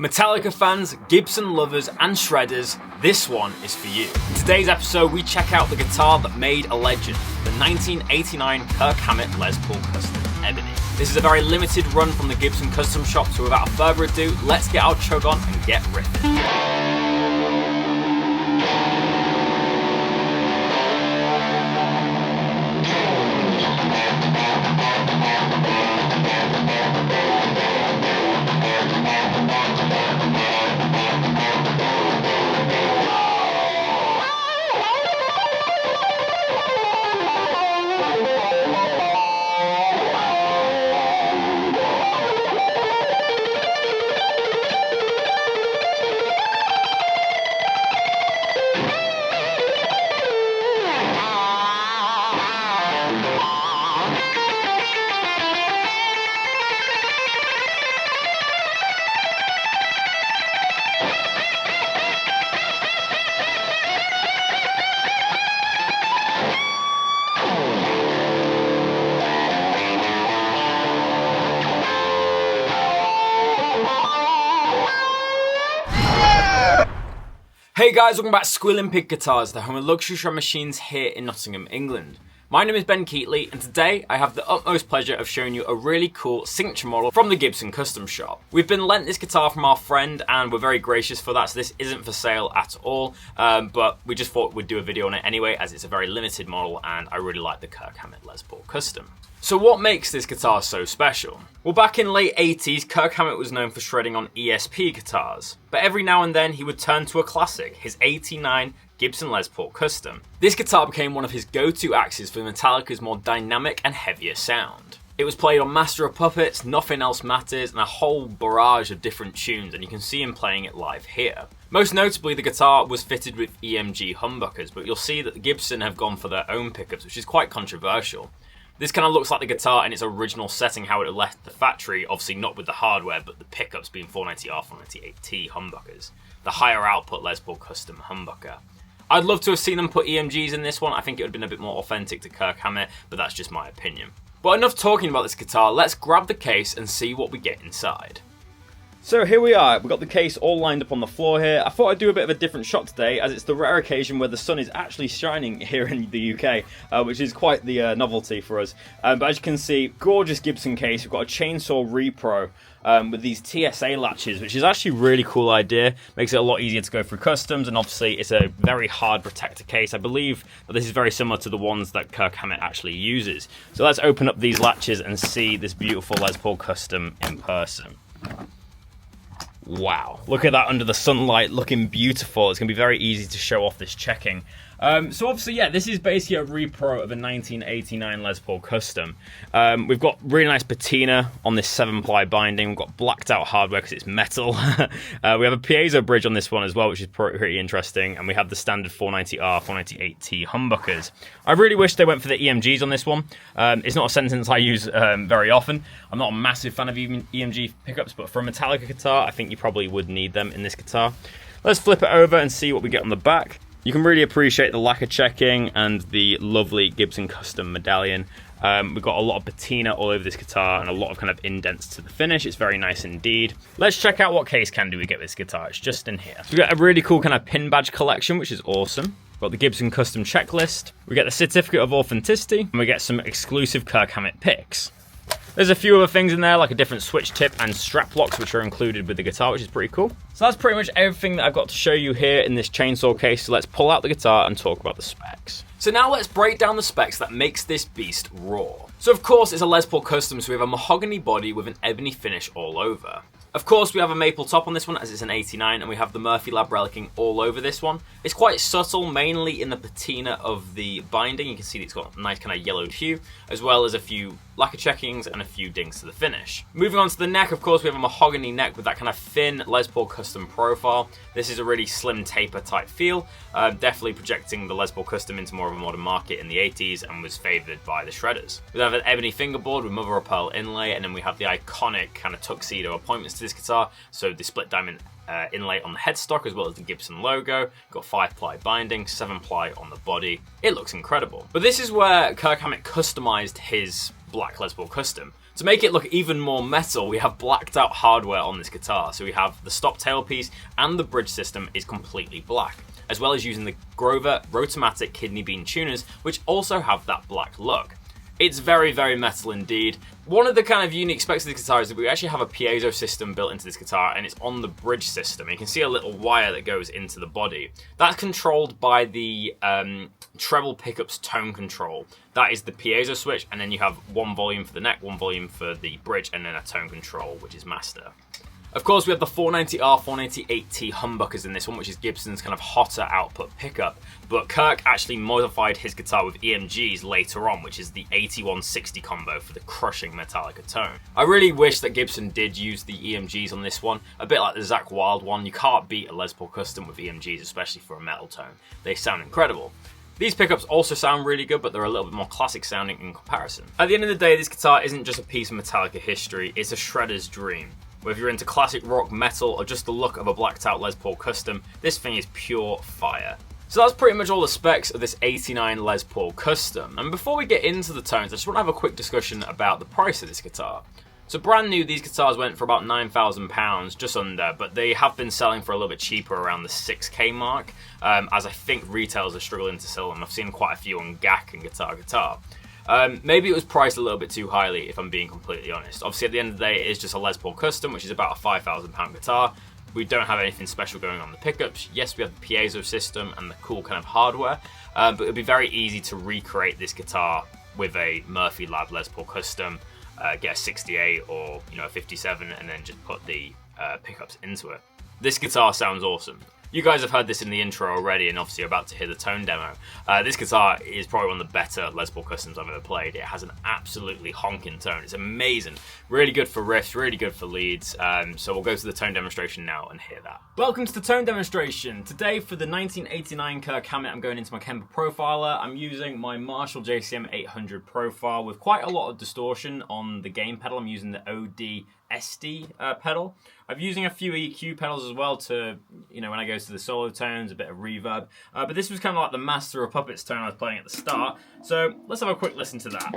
Metallica fans, Gibson lovers and shredders, this one is for you. In today's episode we check out the guitar that made a legend, the 1989 Kirk Hammett Les Paul Custom Ebony. This is a very limited run from the Gibson Custom Shop, so without further ado, let's get our chug on and get riffing. Hey guys, welcome back to Squealing Pig Guitars, the home of luxury shred machines here in Nottingham, England. My name is Ben Keightley, and today I have the utmost pleasure of showing you a really cool signature model from the Gibson Custom Shop. We've been lent this guitar from our friend and we're very gracious for that, so this isn't for sale at all, but we just thought we'd do a video on it anyway as it's a very limited model and I really like the Kirk Hammett Les Paul Custom. So what makes this guitar so special? Well, back in late 80s, Kirk Hammett was known for shredding on ESP guitars, but every now and then he would turn to a classic, his 89 Gibson Les Paul Custom. This guitar became one of his go-to axes for Metallica's more dynamic and heavier sound. It was played on Master of Puppets, Nothing Else Matters, and a whole barrage of different tunes, and you can see him playing it live here. Most notably, the guitar was fitted with EMG humbuckers, but you'll see that the Gibson have gone for their own pickups, which is quite controversial. This kind of looks like the guitar in its original setting, how it left the factory, obviously not with the hardware, but the pickups being 490R, 498T humbuckers. The higher output Les Paul Custom humbucker. I'd love to have seen them put EMGs in this one. I think it would have been a bit more authentic to Kirk Hammett, but that's just my opinion. But enough talking about this guitar, let's grab the case and see what we get inside. So here we are, we've got the case all lined up on the floor here. I thought I'd do a bit of a different shot today, as it's the rare occasion where the sun is actually shining here in the UK, which is quite the novelty for us. But as you can see, gorgeous Gibson case. We've got a Chainsaw Repro with these TSA latches, which is actually a really cool idea. Makes it a lot easier to go through customs, and obviously it's a very hard protector case. I believe that this is very similar to the ones that Kirk Hammett actually uses. So let's open up these latches and see this beautiful Les Paul Custom in person. Wow, look at that under the sunlight, looking beautiful. It's going to be very easy to show off this checking. So obviously, yeah, this is basically a repro of a 1989 Les Paul Custom. We've got really nice patina on this 7-ply binding. We've got blacked out hardware because it's metal. We have a piezo bridge on this one as well, which is pretty interesting. And we have the standard 490R, 498T humbuckers. I really wish they went for the EMGs on this one. It's not a sentence I use very often. I'm not a massive fan of EMG pickups, but for a Metallica guitar, I think you probably would need them in this guitar. Let's flip it over and see what we get on the back. You can really appreciate the lacquer checking and the lovely Gibson Custom medallion. We've got a lot of patina all over this guitar and a lot of kind of indents to the finish. It's very nice indeed. Let's check out what case candy we get with this guitar. It's just in here. So we've got a really cool kind of pin badge collection, which is awesome. We've got the Gibson Custom checklist. We get the certificate of authenticity, and we get some exclusive Kirk Hammett picks. There's a few other things in there, like a different switch tip and strap locks, which are included with the guitar, which is pretty cool. So that's pretty much everything that I've got to show you here in this chainsaw case. So let's pull out the guitar and talk about the specs. So now let's break down the specs that makes this beast raw. So of course it's a Les Paul Custom, so we have a mahogany body with an ebony finish all over. Of course we have a maple top on this one as it's an 89, and we have the Murphy Lab relicing all over this one. It's quite subtle, mainly in the patina of the binding. You can see that it's got a nice kind of yellowed hue, as well as a few lacquer checkings and a few dings to the finish. Moving on to the neck, of course we have a mahogany neck with that kind of thin Les Paul Custom profile. This is a really slim taper type feel, definitely projecting the Les Paul Custom into more of a modern market in the 80s and was favoured by the shredders. We have an ebony fingerboard with mother of pearl inlay, and then we have the iconic kind of tuxedo appointments to this guitar, so the split diamond inlay on the headstock as well as the Gibson logo. Got 5-ply binding, 7-ply on the body. It looks incredible. But this is where Kirk Hammett customized his black Les Paul Custom. To make it look even more metal, we have blacked out hardware on this guitar. So we have the stop tailpiece and the bridge system is completely black, as well as using the Grover Rotomatic kidney bean tuners, which also have that black look. It's very, very metal indeed. One of the kind of unique specs of this guitar is that we actually have a piezo system built into this guitar, and it's on the bridge system. You can see a little wire that goes into the body. That's controlled by the treble pickups tone control. That is the piezo switch, and then you have one volume for the neck, one volume for the bridge, and then a tone control, which is master. Of course, we have the 490R, 498T humbuckers in this one, which is Gibson's kind of hotter output pickup. But Kirk actually modified his guitar with EMGs later on, which is the 8160 combo for the crushing Metallica tone. I really wish that Gibson did use the EMGs on this one, a bit like the Zakk Wylde one. You can't beat a Les Paul Custom with EMGs, especially for a metal tone. They sound incredible. These pickups also sound really good, but they're a little bit more classic sounding in comparison. At the end of the day, this guitar isn't just a piece of Metallica history, it's a shredder's dream. Whether you're into classic rock, metal, or just the look of a blacked out Les Paul Custom, this thing is pure fire. So that's pretty much all the specs of this 89 Les Paul Custom. And before we get into the tones, I just want to have a quick discussion about the price of this guitar. So brand new, these guitars went for about £9,000, just under, but they have been selling for a little bit cheaper, around the 6k mark, as I think retailers are struggling to sell them. I've seen quite a few on GAC and Guitar Guitar. Maybe it was priced a little bit too highly, if I'm being completely honest. Obviously, at the end of the day, it is just a Les Paul Custom, which is about a £5,000 guitar. We don't have anything special going on the pickups. Yes, we have the piezo system and the cool kind of hardware, but it would be very easy to recreate this guitar with a Murphy Lab Les Paul Custom, get a 68 or a 57, and then just put the pickups into it. This guitar sounds awesome. You guys have heard this in the intro already, and obviously you're about to hear the tone demo. This guitar is probably one of the better Les Paul Customs I've ever played. It has an absolutely honking tone. It's amazing. Really good for riffs, really good for leads. So we'll go to the tone demonstration now and hear that. Welcome to the tone demonstration. Today for the 1989 Kirk Hammett, I'm going into my Kemper Profiler. I'm using my Marshall JCM 800 profile with quite a lot of distortion on the gain pedal. I'm using the OD SD pedal. I'm using a few EQ pedals as well to, when I go to the solo tones, a bit of reverb. But this was kind of like the Master of Puppets tone I was playing at the start. So let's have a quick listen to that.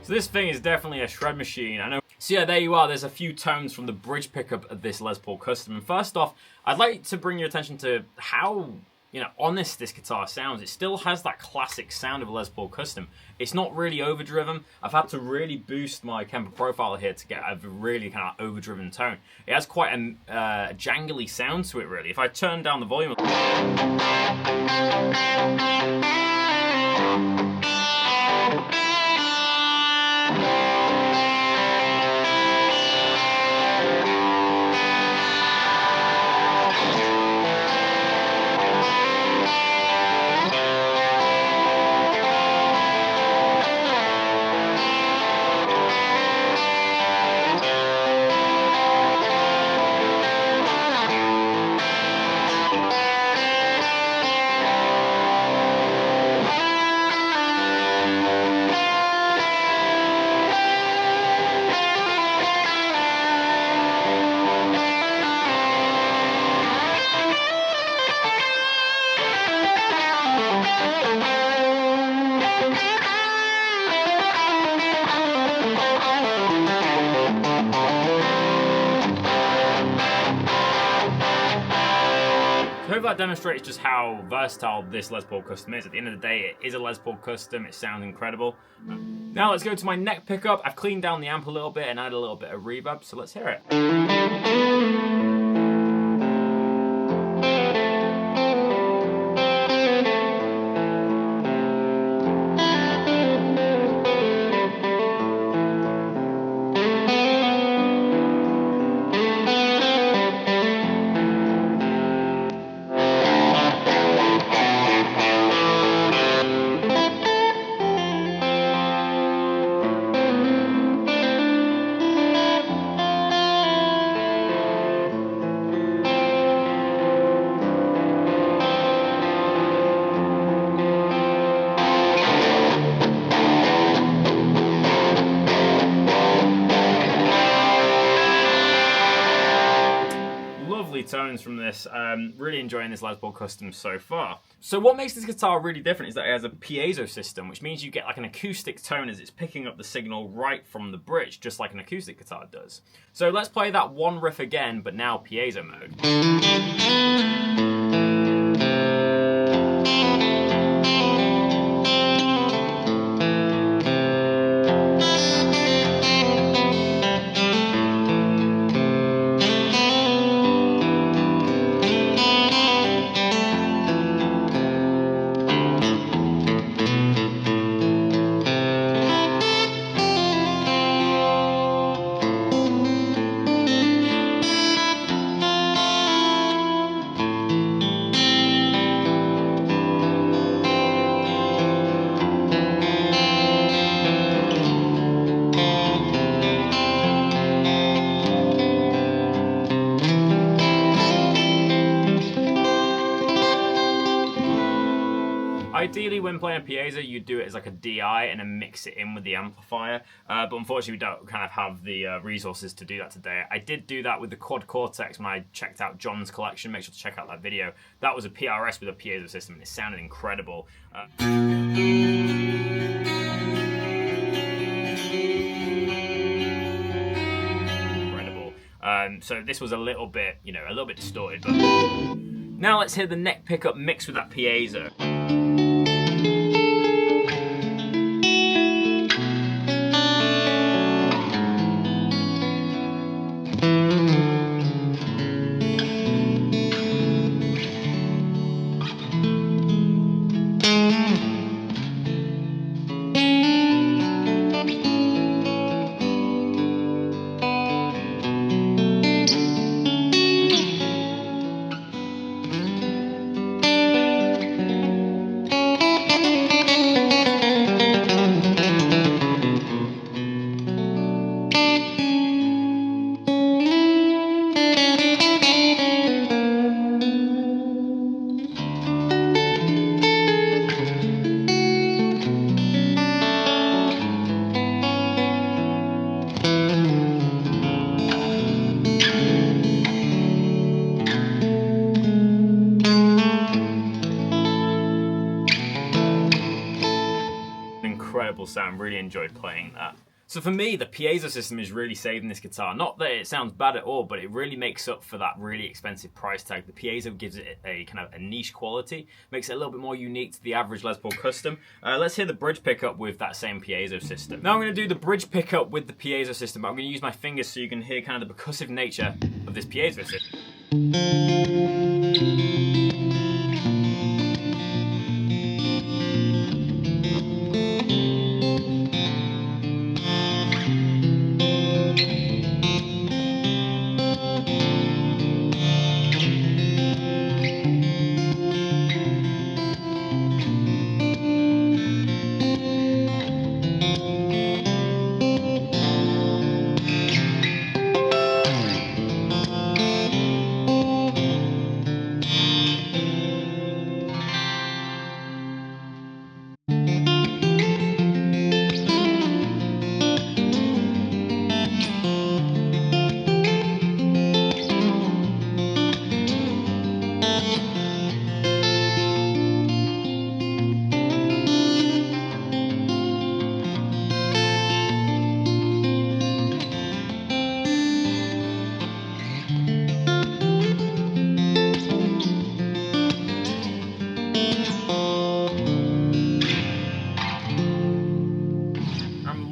So this thing is definitely a shred machine. I know. So yeah, there you are. There's a few tones from the bridge pickup of this Les Paul Custom. And first off, I'd like to bring your attention to how honest this guitar sounds. It still has that classic sound of a Les Paul Custom. It's not really overdriven. I've had to really boost my Kemper Profiler here to get a really kind of overdriven tone. It has quite a jangly sound to it, really. If I turn down the volume I hope that demonstrates just how versatile this Les Paul Custom is. At the end of the day, it is a Les Paul Custom. It sounds incredible. Now let's go to my neck pickup. I've cleaned down the amp a little bit and added a little bit of reverb, so let's hear it. great tones from this. Really enjoying this Les Paul Custom so far. So what makes this guitar really different is that it has a piezo system, which means you get like an acoustic tone as it's picking up the signal right from the bridge, just like an acoustic guitar does. So let's play that one riff again, but now piezo mode. Ideally, when playing a piezo, you do it as like a DI and then mix it in with the amplifier. But unfortunately, we don't kind of have the resources to do that today. I did do that with the Quad Cortex when I checked out John's collection. Make sure to check out that video. That was a PRS with a piezo system, and it sounded incredible. So this was a little bit, you know, a little bit distorted. But now let's hear the neck pickup mixed with that piezo. Incredible sound, really enjoyed playing that. So for me, the piezo system is really saving this guitar. Not that it sounds bad at all, but it really makes up for that really expensive price tag. The piezo gives it a kind of a niche quality, makes it a little bit more unique to the average Les Paul Custom. Let's hear the bridge pickup with that same piezo system. Now I'm going to do the bridge pickup with the piezo system, but I'm going to use my fingers so you can hear kind of the percussive nature of this piezo system.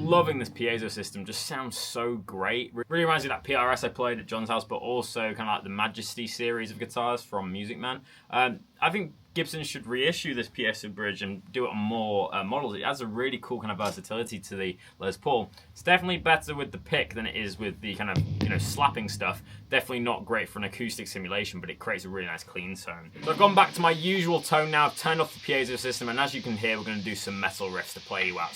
Loving this piezo system, just sounds so great. Really reminds me of that PRS I played at John's house, but also kind of like the Majesty series of guitars from Music Man. I think Gibson should reissue this piezo bridge and do it on more models. It adds a really cool kind of versatility to the Les Paul. It's definitely better with the pick than it is with the kind of, you know, slapping stuff. Definitely not great for an acoustic simulation, but it creates a really nice clean tone. So I've gone back to my usual tone now, I've turned off the piezo system, and as you can hear, we're going to do some metal riffs to play you out.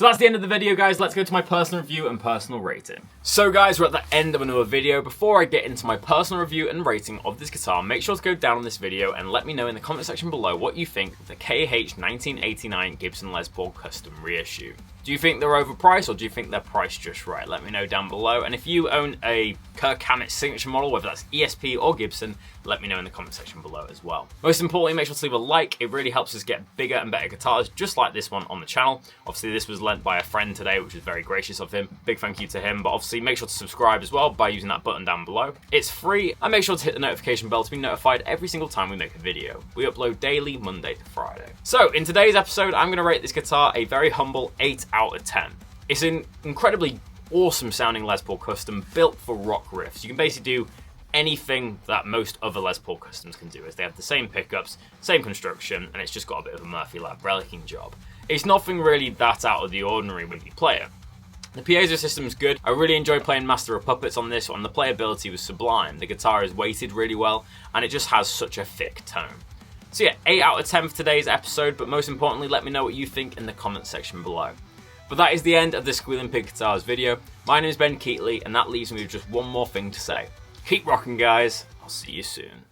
So that's the end of the video, guys. Let's go to my personal review and personal rating. So guys, we're at the end of another video. Before I get into my personal review and rating of this guitar, make sure to go down on this video and let me know in the comment section below what you think of the KH1989 Gibson Les Paul Custom Reissue. Do you think they're overpriced, or do you think they're priced just right? Let me know down below. And if you own a Kirk Hammett signature model, whether that's ESP or Gibson, let me know in the comment section below as well. Most importantly, make sure to leave a like. It really helps us get bigger and better guitars just like this one on the channel. Obviously, this was lent by a friend today, which was very gracious of him. Big thank you to him. But obviously, make sure to subscribe as well by using that button down below. It's free, and make sure to hit the notification bell to be notified every single time we make a video. We upload daily, Monday to Friday. So, in today's episode, I'm going to rate this guitar a very humble 8 out of 10. It's an incredibly awesome sounding Les Paul Custom built for rock riffs. You can basically do anything that most other Les Paul Customs can do, as they have the same pickups, same construction, and it's just got a bit of a Murphy Lab relicking job. It's nothing really that out of the ordinary when you play it. The piezo system's good. I really enjoyed playing Master of Puppets on this one. The playability was sublime. The guitar is weighted really well, and it just has such a thick tone. So yeah, 8 out of 10 for today's episode, but most importantly, let me know what you think in the comment section below. But that is the end of the Squealing Pig Guitars video. My name is Ben Keightley, and that leaves me with just one more thing to say. Keep rocking, guys. I'll see you soon.